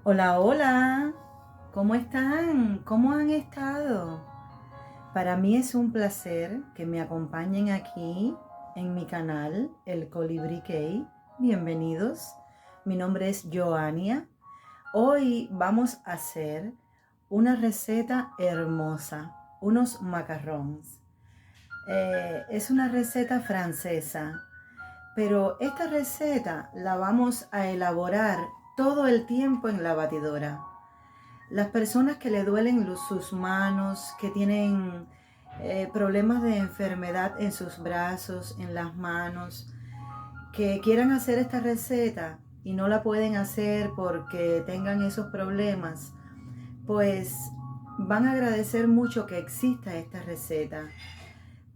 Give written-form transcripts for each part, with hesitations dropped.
Hola, hola, ¿cómo están? ¿Cómo han estado? Para mí es un placer que me acompañen aquí en mi canal, El Colibrí Key. Bienvenidos, mi nombre es Joania. Hoy vamos a hacer una receta hermosa, unos macarrons. Es una receta francesa, pero esta receta la vamos a elaborar todo el tiempo en la batidora. Las personas que le duelen sus manos, que tienen problemas de enfermedad en sus brazos, en las manos, que quieran hacer esta receta y no la pueden hacer porque tengan esos problemas, pues van a agradecer mucho que exista esta receta,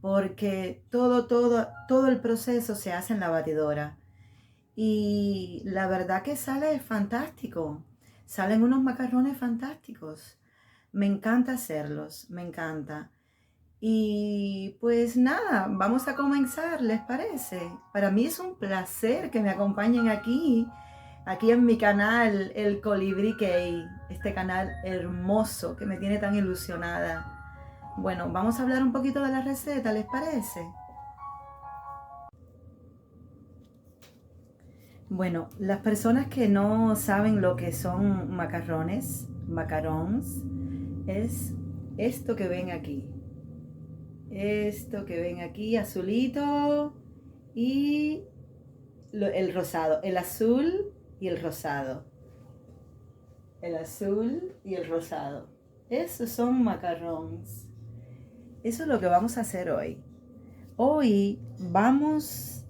porque todo el proceso se hace en la batidora. Y la verdad que sale fantástico. Salen unos macarrones fantásticos. Me encanta hacerlos, me encanta. Y pues nada, vamos a comenzar, ¿les parece? Para mí es un placer que me acompañen aquí en mi canal, El Colibrí Key, este canal hermoso que me tiene tan ilusionada. Bueno, vamos a hablar un poquito de la receta, ¿les parece? Bueno, las personas que no saben lo que son macarons, es esto que ven aquí. Esto que ven aquí, azulito y el rosado. El azul y el rosado. El azul y el rosado. Esos son macarons. Eso es lo que vamos a hacer hoy. Hoy vamos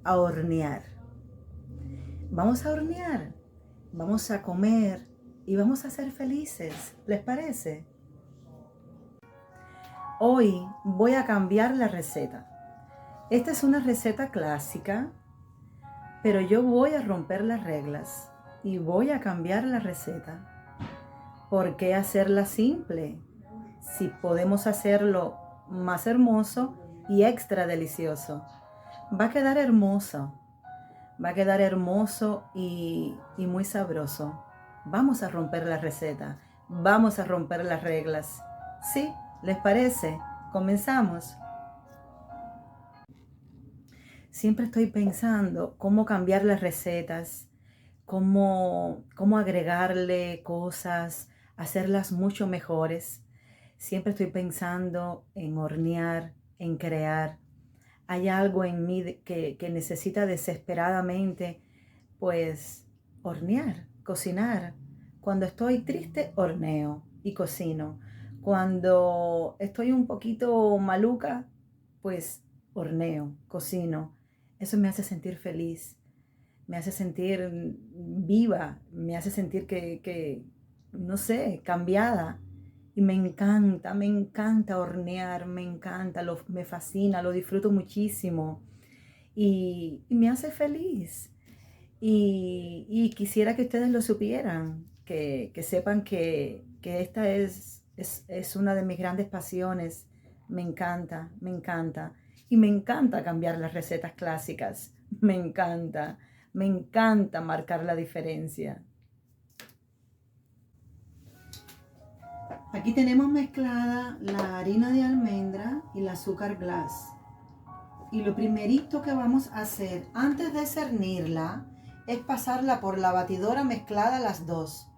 a hornear. Vamos a hornear, vamos a comer y vamos a ser felices. ¿Les parece? Hoy voy a cambiar la receta. Esta es una receta clásica, pero yo voy a romper las reglas y voy a cambiar la receta. ¿Por qué hacerla simple? Si podemos hacerlo más hermoso y extra delicioso. Va a quedar hermoso. Va a quedar hermoso y muy sabroso. Vamos a romper la receta. Vamos a romper las reglas. ¿Sí? ¿Les parece? Comenzamos. Siempre estoy pensando cómo cambiar las recetas, cómo agregarle cosas, hacerlas mucho mejores. Siempre estoy pensando en hornear, en crear. Hay algo en mí que necesita desesperadamente, pues, hornear, cocinar. Cuando estoy triste, horneo y cocino. Cuando estoy un poquito maluca, pues horneo, cocino. Eso me hace sentir feliz, me hace sentir viva, me hace sentir no sé, cambiada. Y me encanta hornear, me encanta, me fascina, lo disfruto muchísimo y me hace feliz. Y quisiera que ustedes lo supieran, que sepan que esta es una de mis grandes pasiones. Me encanta, me encanta. Y me encanta cambiar las recetas clásicas. Me encanta marcar la diferencia. Aquí tenemos mezclada la harina de almendra y el azúcar glass. Y lo primerito que vamos a hacer antes de cernirla es pasarla por la batidora mezclada las dos.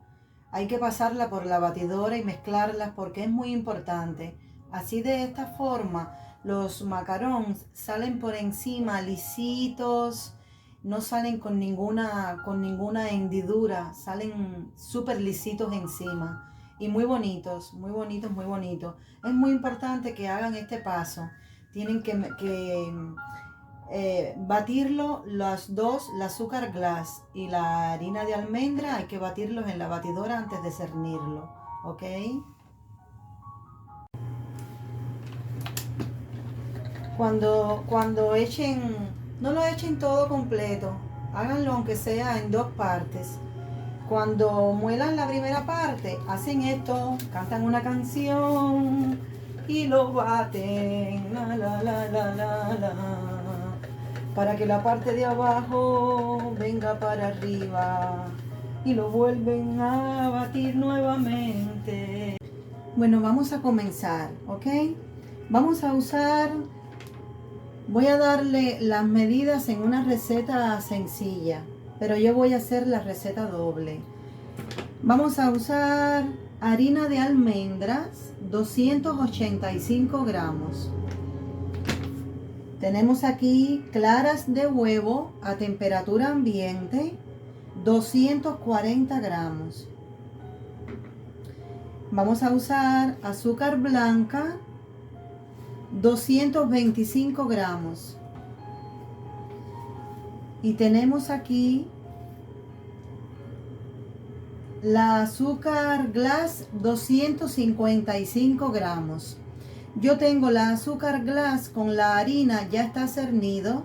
Hay que pasarla por la batidora y mezclarlas porque es muy importante. Así de esta forma los macarons salen por encima lisitos, no salen con ninguna hendidura, salen súper lisitos encima y muy bonitos, muy bonitos, muy bonitos. Es muy importante que hagan este paso. Tienen que batirlo las dos, el azúcar glass y la harina de almendra, hay que batirlos en la batidora antes de cernirlo, ¿ok? Cuando echen, no lo echen todo completo, háganlo aunque sea en dos partes. Cuando muelan la primera parte, hacen esto, cantan una canción y lo baten, la la la la la la, para que la parte de abajo venga para arriba y lo vuelven a batir nuevamente. Bueno, vamos a comenzar, ¿ok? Vamos a usar, voy a darle las medidas en una receta sencilla, pero yo voy a hacer la receta doble. Vamos a usar harina de almendras, 285 gramos. Tenemos aquí claras de huevo a temperatura ambiente, 240 gramos. Vamos a usar azúcar blanca, 225 gramos. Y tenemos aquí la azúcar glass, 255 gramos. Yo tengo la azúcar glass con la harina, ya está cernido.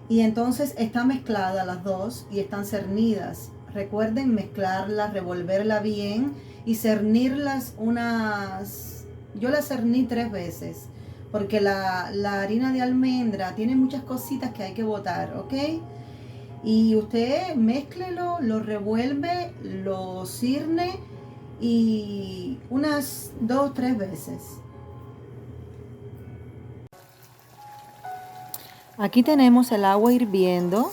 Y entonces está mezclada las dos y están cernidas. Recuerden mezclarlas, revolverla bien y cernirlas unas... Yo la cerní 3 veces porque la harina de almendra tiene muchas cositas que hay que botar, ¿ok? Y usted mézclelo, lo revuelve, lo cirne y unas 2, 3 veces. Aquí tenemos el agua hirviendo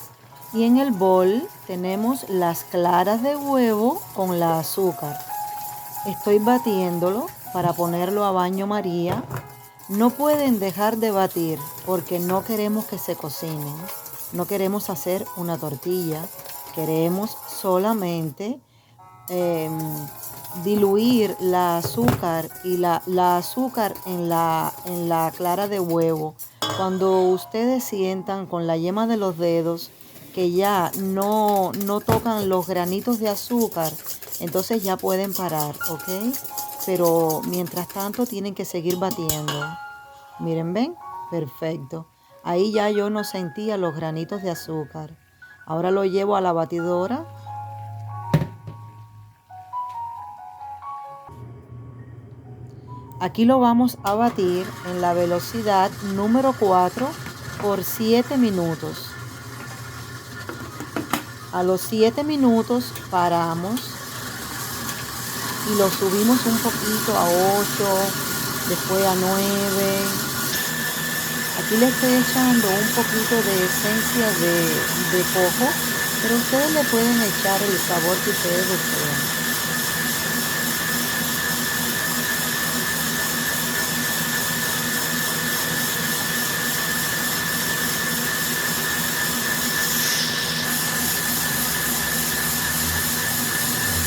y en el bol tenemos las claras de huevo con la azúcar. Estoy batiéndolo para ponerlo a baño María. No pueden dejar de batir porque no queremos que se cocinen. No queremos hacer una tortilla. Queremos solamente diluir la azúcar y la azúcar en la clara de huevo. Cuando ustedes sientan con la yema de los dedos que ya no tocan los granitos de azúcar, entonces ya pueden parar, ¿ok? Pero mientras tanto tienen que seguir batiendo. Miren, ¿ven? Perfecto. Ahí ya yo no sentía los granitos de azúcar. Ahora lo llevo a la batidora. Aquí lo vamos a batir en la velocidad número 4 por 7 minutos. A los 7 minutos paramos y lo subimos un poquito a 8, después a 9. Aquí le estoy echando un poquito de esencia de coco, pero ustedes le pueden echar el sabor que ustedes deseen.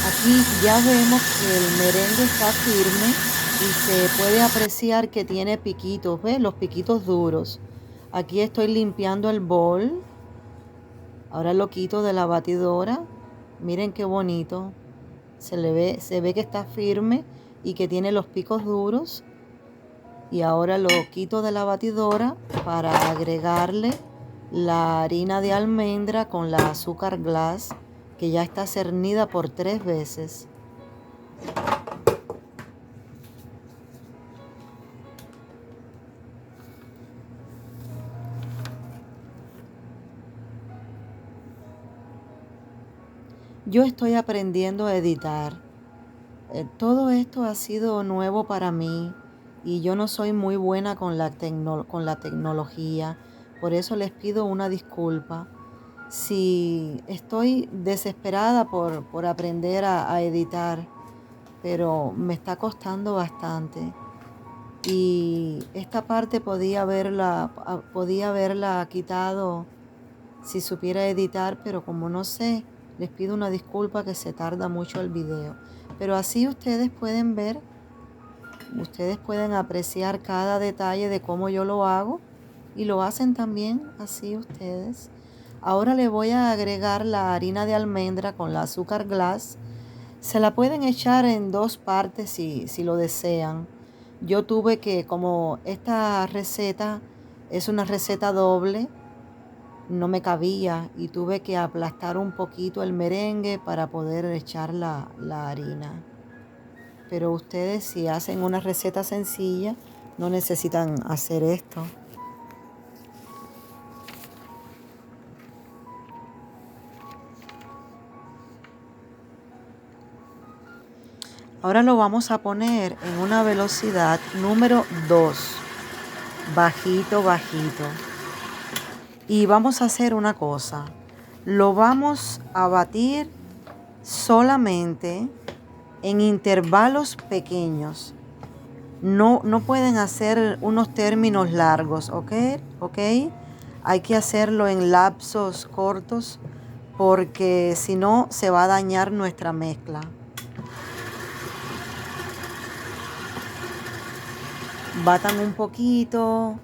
Aquí ya vemos que el merengue está firme y se puede apreciar que tiene piquitos, ¿ves? Los piquitos duros. Aquí estoy limpiando el bol. Ahora lo quito de la batidora. Miren qué bonito. Se ve que está firme y que tiene los picos duros. Y ahora lo quito de la batidora para agregarle la harina de almendra con la azúcar glass, que ya está cernida por 3 veces. Yo estoy aprendiendo a editar. Todo esto ha sido nuevo para mí y yo no soy muy buena con la tecnología. Por eso les pido una disculpa. Si estoy desesperada por aprender a editar, pero me está costando bastante. Y esta parte podía haberla quitado si supiera editar, pero como no sé, les pido una disculpa que se tarda mucho el video. Pero así ustedes pueden ver, ustedes pueden apreciar cada detalle de cómo yo lo hago y lo hacen también así ustedes. Ahora le voy a agregar la harina de almendra con la azúcar glass. Se la pueden echar en 2 partes si lo desean. Yo tuve que, como esta receta es una receta doble, no me cabía y tuve que aplastar un poquito el merengue para poder echar la harina. Pero ustedes, si hacen una receta sencilla, no necesitan hacer esto. Ahora lo vamos a poner en una velocidad número 2. Bajito, bajito. Y vamos a hacer una cosa. Lo vamos a batir solamente en intervalos pequeños. No pueden hacer unos términos largos, ¿ok? Hay que hacerlo en lapsos cortos porque si no se va a dañar nuestra mezcla. Batan un poquito,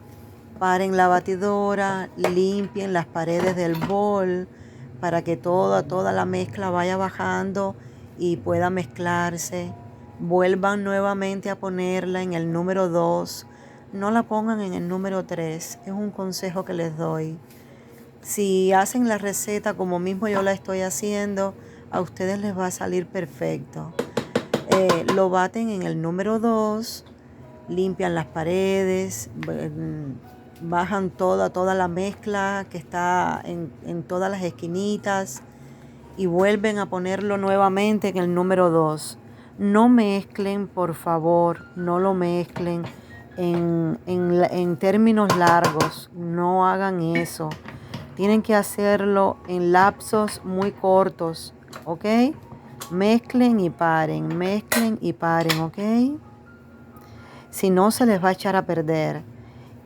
paren la batidora, limpien las paredes del bol para que toda la mezcla vaya bajando y pueda mezclarse. Vuelvan nuevamente a ponerla en el número 2. No la pongan en el número 3. Es un consejo que les doy. Si hacen la receta como mismo yo la estoy haciendo, a ustedes les va a salir perfecto. Lo baten en el número 2. Limpian las paredes, bajan toda la mezcla que está en todas las esquinitas y vuelven a ponerlo nuevamente en el número 2. No mezclen, por favor, no lo mezclen en términos largos. No hagan eso. Tienen que hacerlo en lapsos muy cortos, ¿ok? Mezclen y paren, ¿ok? Si no, se les va a echar a perder.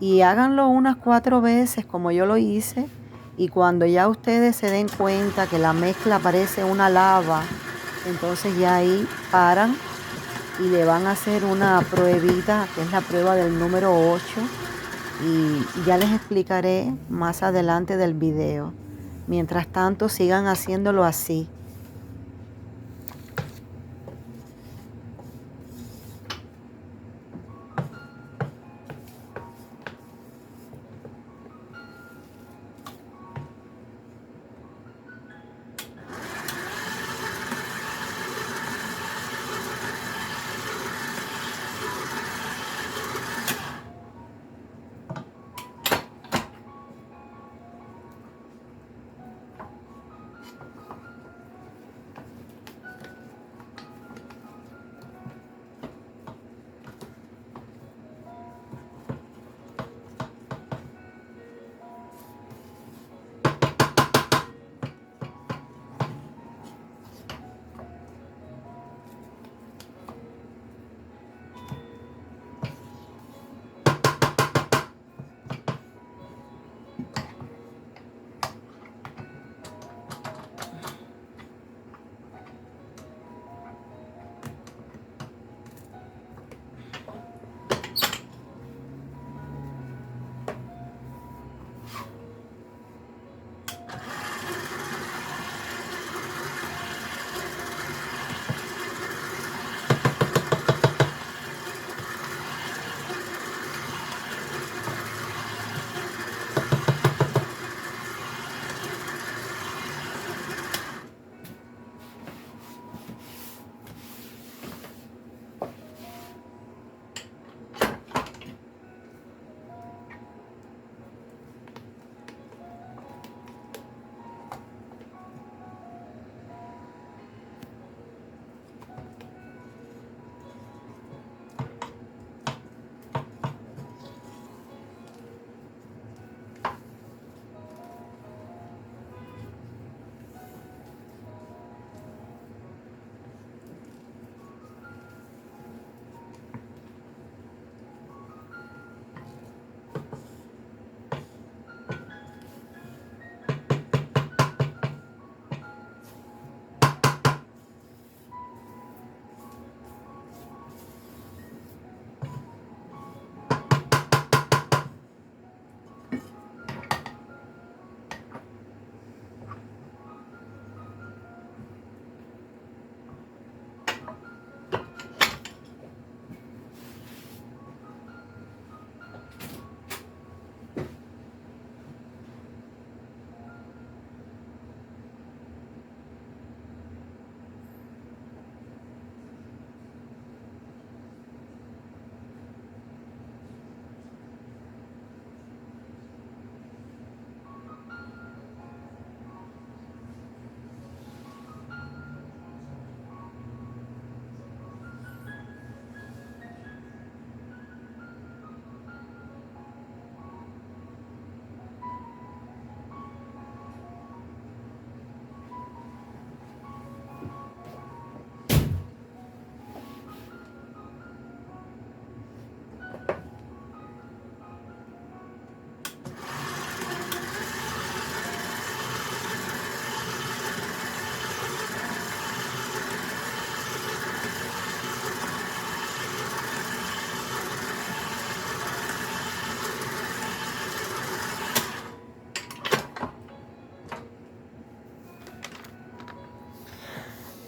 Y háganlo unas 4 veces como yo lo hice. Y cuando ya ustedes se den cuenta que la mezcla parece una lava, entonces ya ahí paran y le van a hacer una pruebita, que es la prueba del número 8. Y ya les explicaré más adelante del video. Mientras tanto, sigan haciéndolo así.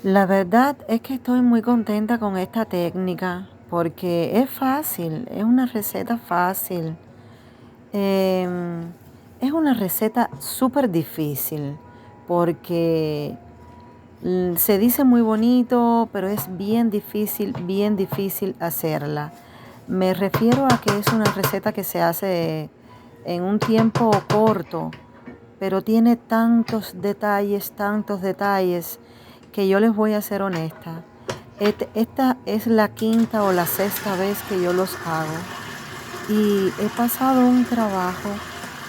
La verdad es que estoy muy contenta con esta técnica porque es fácil, es una receta fácil. Em, es una receta súper difícil porque se dice muy bonito, pero es bien difícil hacerla. Me refiero a que es una receta que se hace en un tiempo corto, pero tiene tantos detalles, que yo les voy a ser honesta. Esta es la quinta o la sexta vez que yo los hago y he pasado un trabajo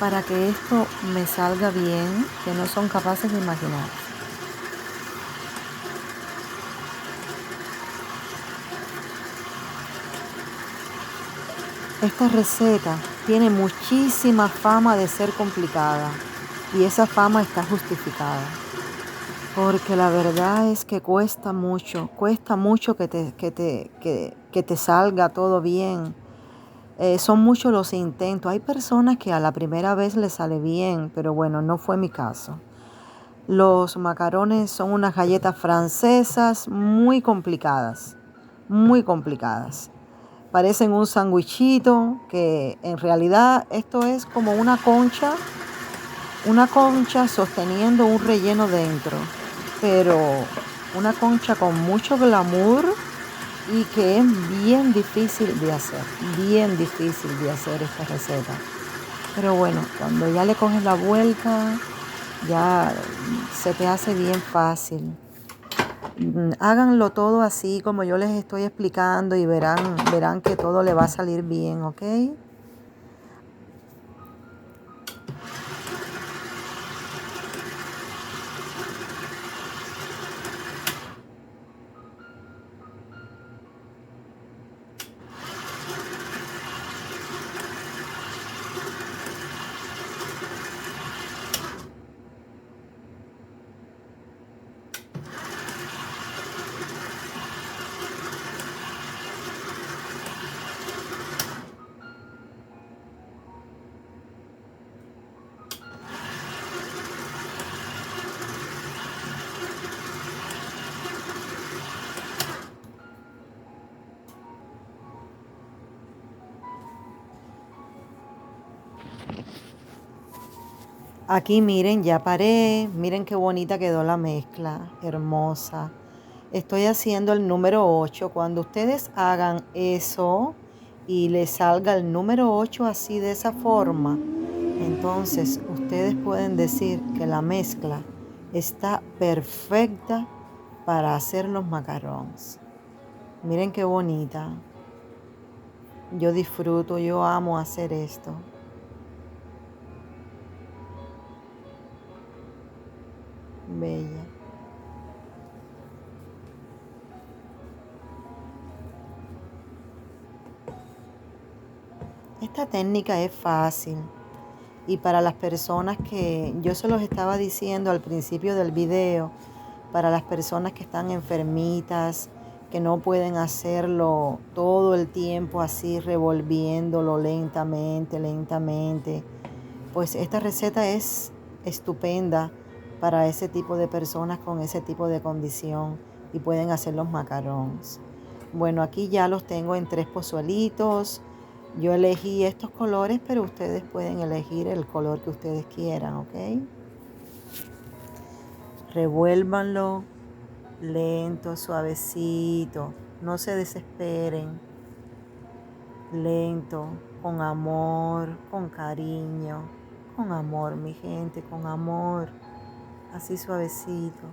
para que esto me salga bien, que no son capaces de imaginar. Esta receta tiene muchísima fama de ser complicada y esa fama está justificada. Porque la verdad es que cuesta mucho que te salga todo bien. Son muchos los intentos. Hay personas que a la primera vez les sale bien, pero bueno, no fue mi caso. Los macarones son unas galletas francesas muy complicadas. Parecen un sandwichito que en realidad esto es como una concha sosteniendo un relleno dentro, pero una concha con mucho glamour y que es bien difícil de hacer esta receta. Pero bueno, cuando ya le coges la vuelta, ya se te hace bien fácil. Háganlo todo así como yo les estoy explicando y verán que todo le va a salir bien, ¿ok? Aquí miren, ya paré. Miren qué bonita quedó la mezcla. Hermosa. Estoy haciendo el número 8. Cuando ustedes hagan eso y les salga el número 8 así de esa forma, entonces ustedes pueden decir que la mezcla está perfecta para hacer los macarrones. Miren qué bonita. Yo disfruto, yo amo hacer esto. Bella. Esta técnica es fácil y para las personas que yo se los estaba diciendo al principio del video, para las personas que están enfermitas, que no pueden hacerlo todo el tiempo así revolviéndolo lentamente, pues esta receta es estupenda para ese tipo de personas con ese tipo de condición y pueden hacer los macarons. Bueno, aquí ya los tengo en 3 pozuelitos. Yo elegí estos colores, pero ustedes pueden elegir el color que ustedes quieran, ¿ok? Revuélvanlo lento, suavecito. No se desesperen. Lento, con amor, con cariño. Con amor, mi gente, con amor. Así suavecito.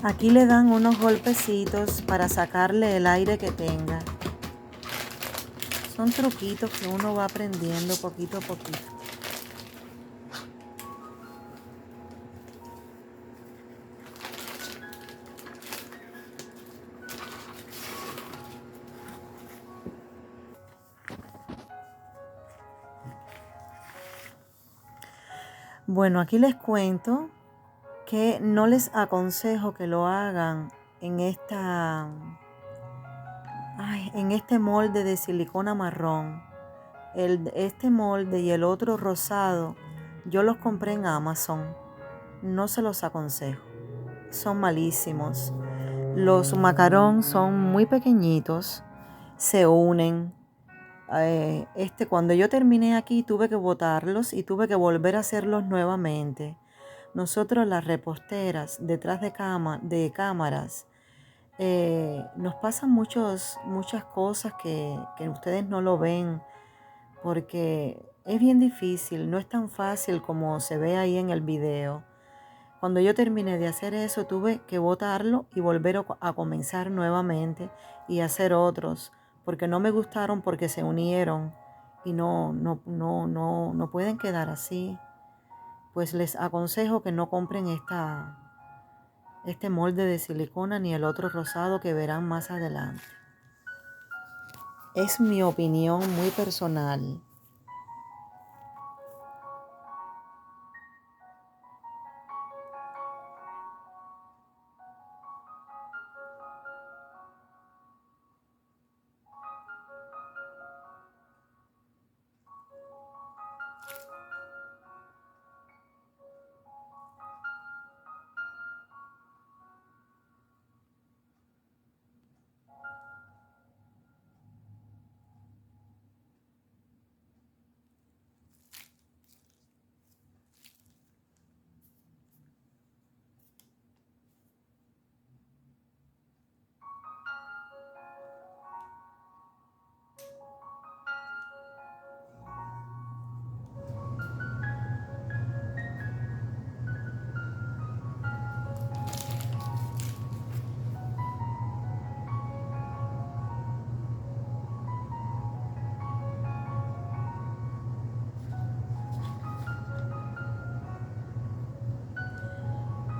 Aquí le dan unos golpecitos para sacarle el aire que tenga. Son truquitos que uno va aprendiendo poquito a poquito. Bueno, aquí les cuento que no les aconsejo que lo hagan en este molde de silicona marrón. Este molde y el otro rosado, yo los compré en Amazon. No se los aconsejo. Son malísimos. Los macarón son muy pequeñitos, se unen. Cuando yo terminé aquí tuve que botarlos y tuve que volver a hacerlos nuevamente. Nosotros las reposteras detrás de cámaras nos pasan muchas cosas que ustedes no lo ven porque es bien difícil, no es tan fácil como se ve ahí en el video. Cuando yo terminé de hacer eso tuve que botarlo y volver a comenzar nuevamente y hacer otros porque no me gustaron porque se unieron y no pueden quedar así. Pues les aconsejo que no compren este molde de silicona ni el otro rosado que verán más adelante. Es mi opinión muy personal.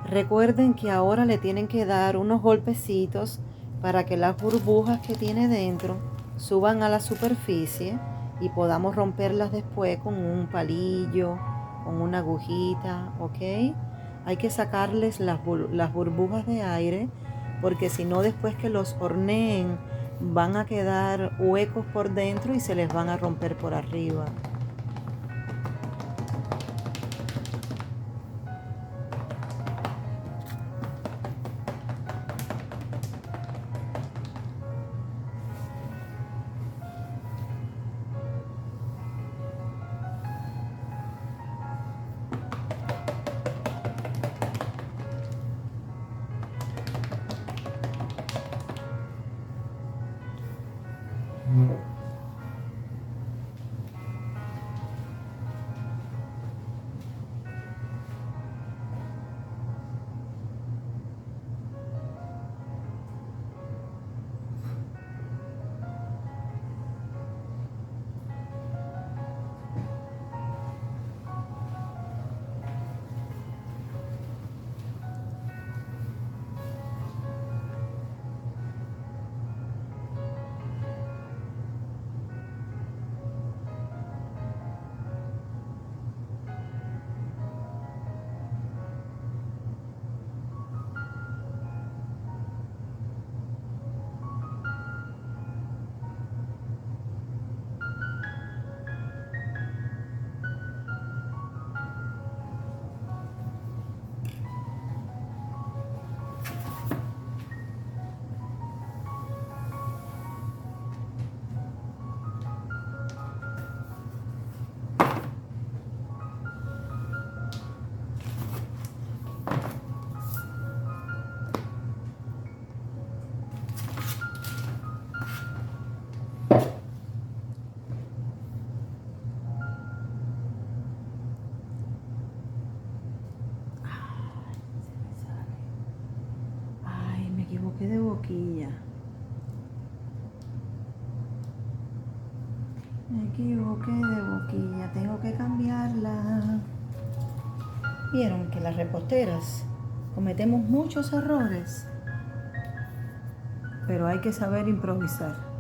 Recuerden que ahora le tienen que dar unos golpecitos para que las burbujas que tiene dentro suban a la superficie y podamos romperlas después con un palillo, con una agujita, ¿ok? Hay que sacarles las burbujas de aire porque si no después que los horneen van a quedar huecos por dentro y se les van a romper por arriba. boquilla. Me equivoqué de boquilla, tengo que cambiarla. Vieron que las reposteras cometemos muchos errores, pero hay que saber improvisar.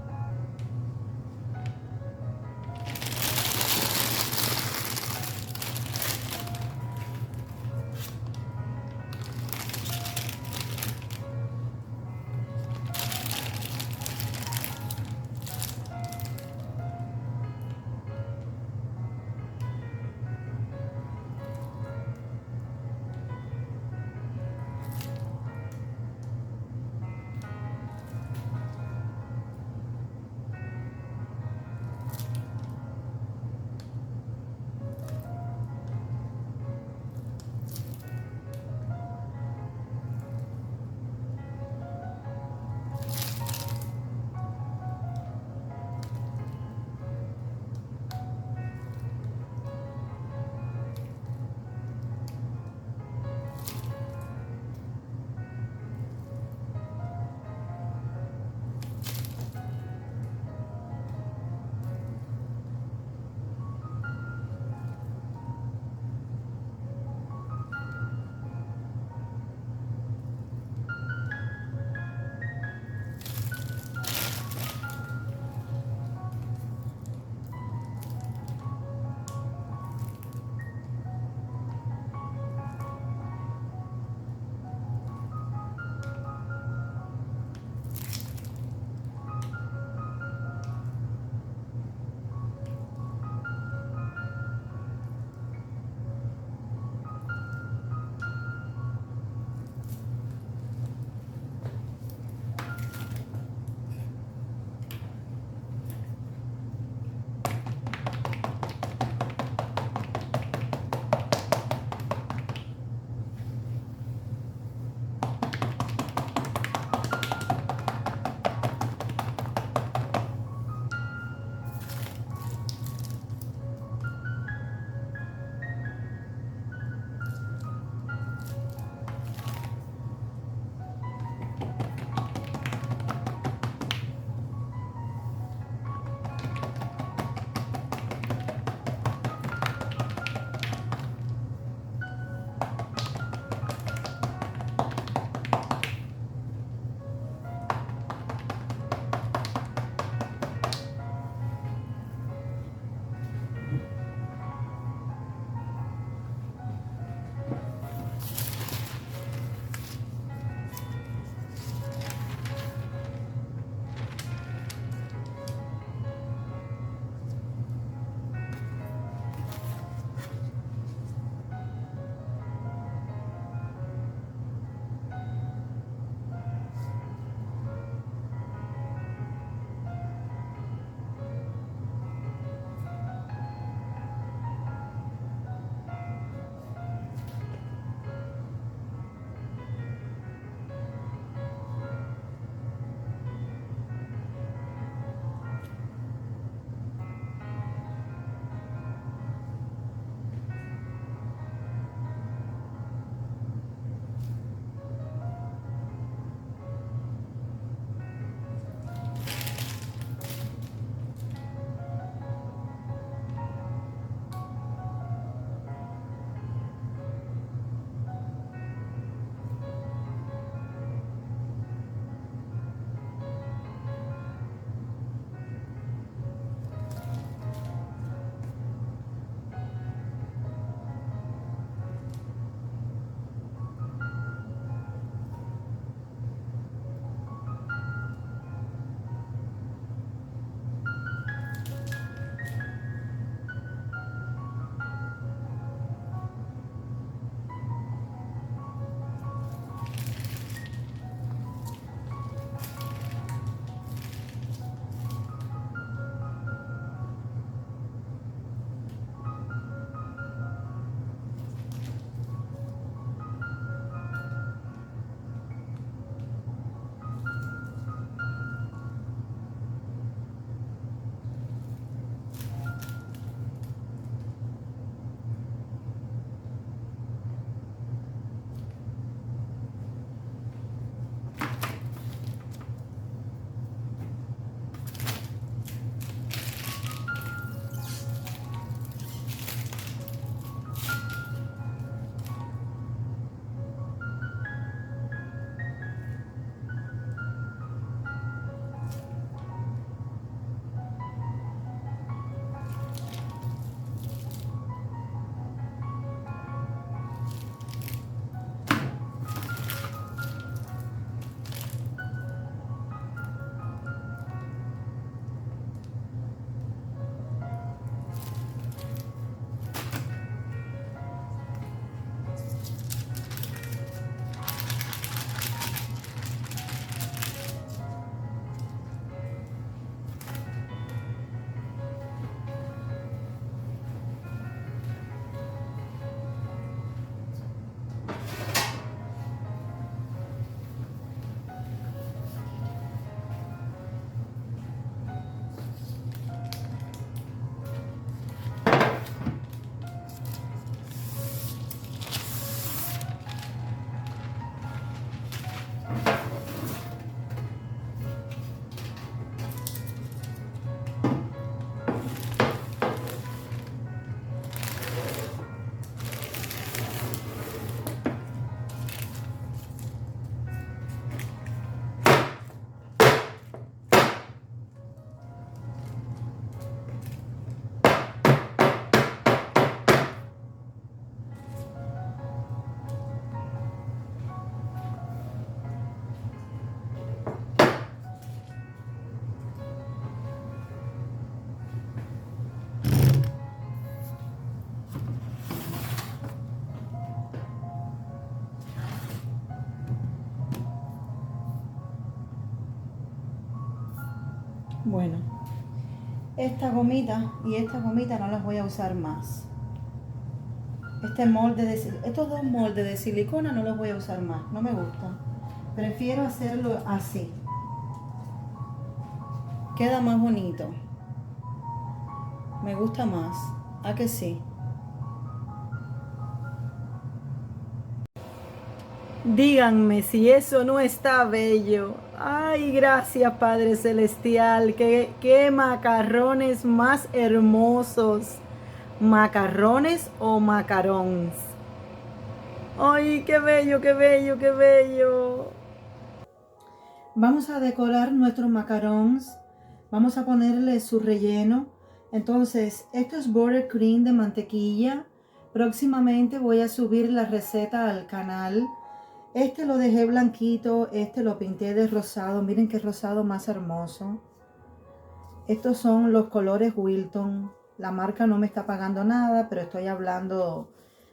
Bueno, esta gomita y esta gomita no las voy a usar más. Estos dos moldes de silicona no los voy a usar más, no me gustan. Prefiero hacerlo así. Queda más bonito. Me gusta más. ¿A que sí? Díganme si eso no está bello. Ay, gracias Padre Celestial. Qué macarrones más hermosos. ¿Macarrones o macarons? Ay, qué bello, qué bello, qué bello. Vamos a decorar nuestros macarons. Vamos a ponerle su relleno. Entonces, esto es buttercream de mantequilla. Próximamente voy a subir la receta al canal. Este lo dejé blanquito, este lo pinté de rosado. Miren qué rosado más hermoso. Estos son los colores Wilton. La marca no me está pagando nada, pero estoy hablando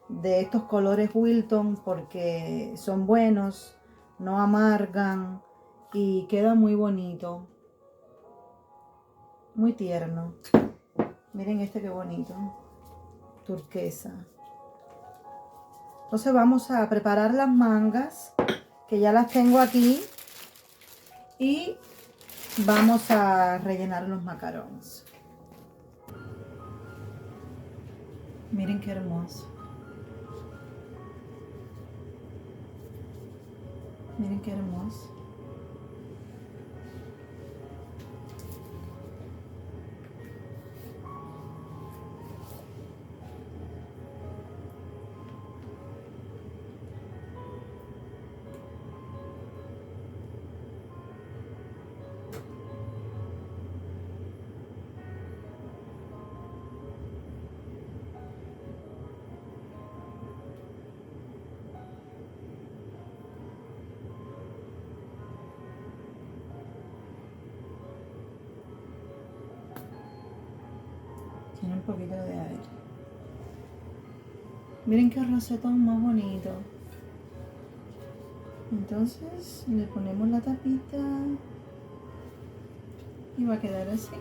de estos colores Wilton porque son buenos, no amargan y queda muy bonito. Muy tierno. Miren este qué bonito. Turquesa. Entonces vamos a preparar las mangas, que ya las tengo aquí. Y vamos a rellenar los macarons. Miren qué hermoso. Miren qué hermoso. Tiene un poquito de aire. Miren qué rosetón más bonito. Entonces le ponemos la tapita y va a quedar así.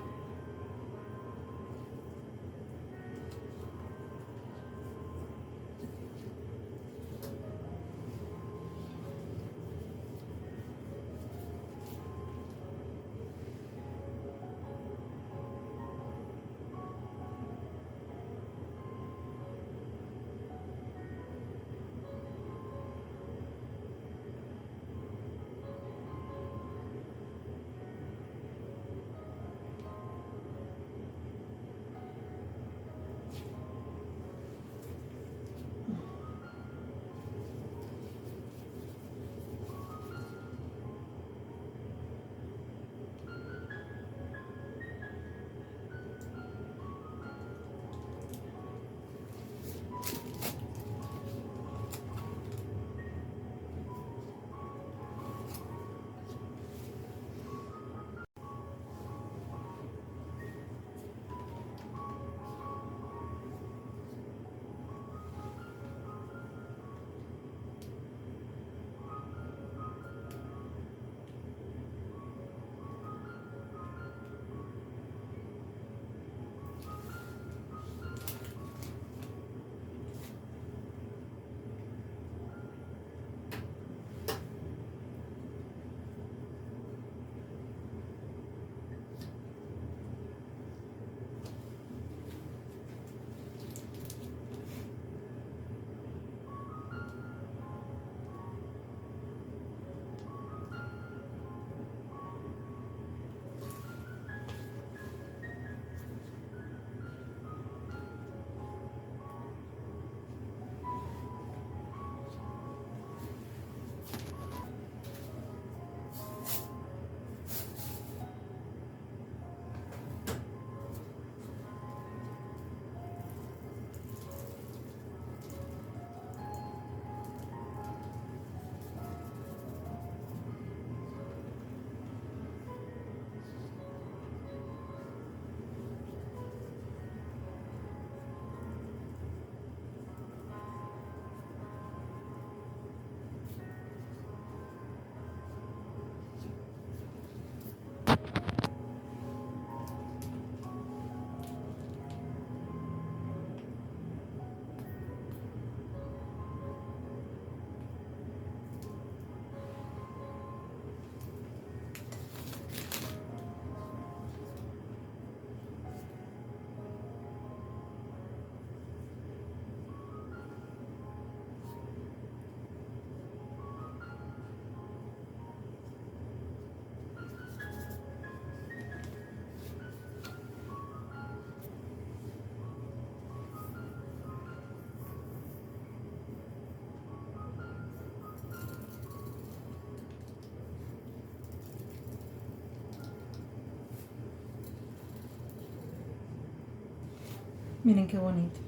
Miren qué bonito.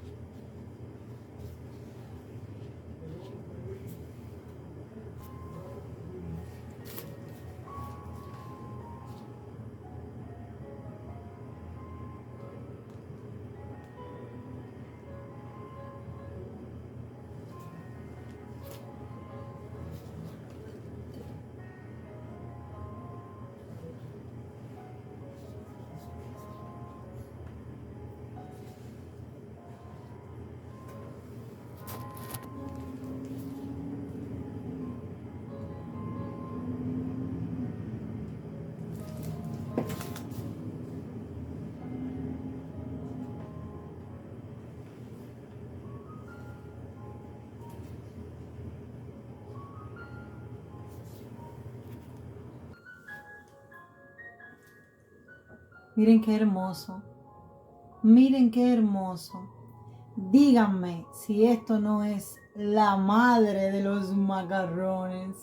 Miren qué hermoso. Miren qué hermoso. Díganme si esto no es la madre de los macarrones.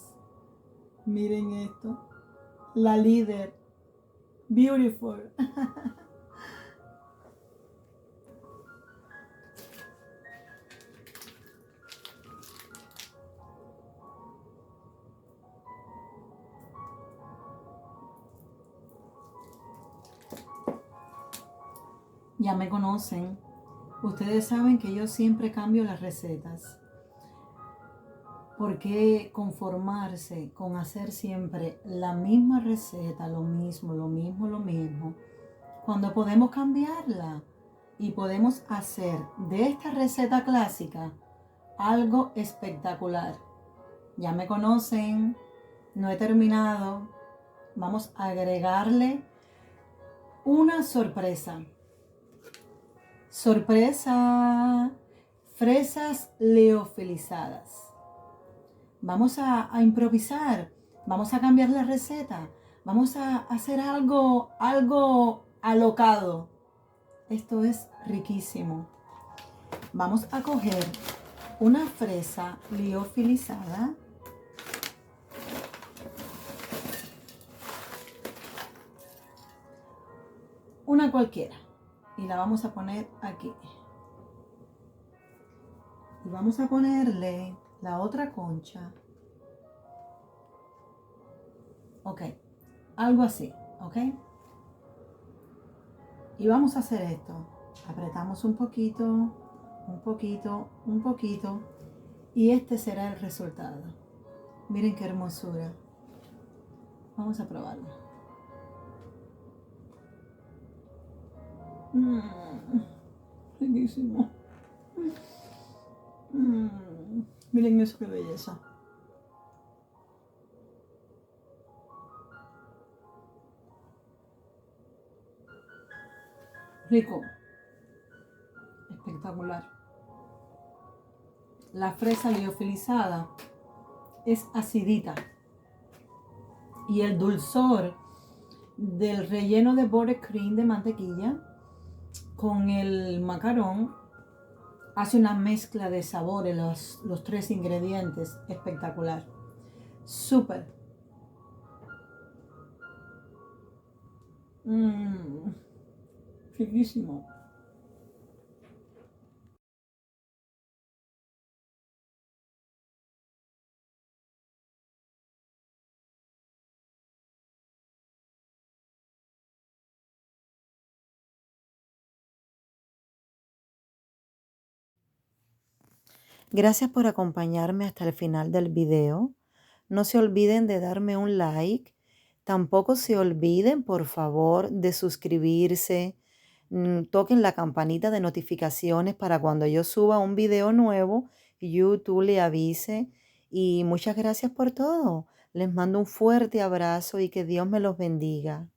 Miren esto. La líder. Beautiful. Ya me conocen. Ustedes saben que yo siempre cambio las recetas. ¿Por qué conformarse con hacer siempre la misma receta, lo mismo, lo mismo, lo mismo? Cuando podemos cambiarla y podemos hacer de esta receta clásica algo espectacular. Ya me conocen, no he terminado. Vamos a agregarle una sorpresa. Sorpresa, fresas leofilizadas. Vamos a improvisar, vamos a cambiar la receta, vamos a hacer algo alocado. Esto es riquísimo. Vamos a coger una fresa liofilizada. Una cualquiera. Y la vamos a poner aquí. Y vamos a ponerle la otra concha. Ok. Algo así. Ok. Y vamos a hacer esto. Apretamos un poquito, un poquito, un poquito. Y este será el resultado. Miren qué hermosura. Vamos a probarlo. Riquísimo. Miren eso, qué belleza. Rico. Espectacular. La fresa liofilizada es acidita. Y el dulzor del relleno de buttercream de mantequilla con el macarón hace una mezcla de sabores, los tres ingredientes. Espectacular. Súper. Riquísimo. Gracias por acompañarme hasta el final del video. No se olviden de darme un like. Tampoco se olviden, por favor, de suscribirse. Toquen la campanita de notificaciones para cuando yo suba un video nuevo, YouTube le avise. Y muchas gracias por todo. Les mando un fuerte abrazo y que Dios me los bendiga.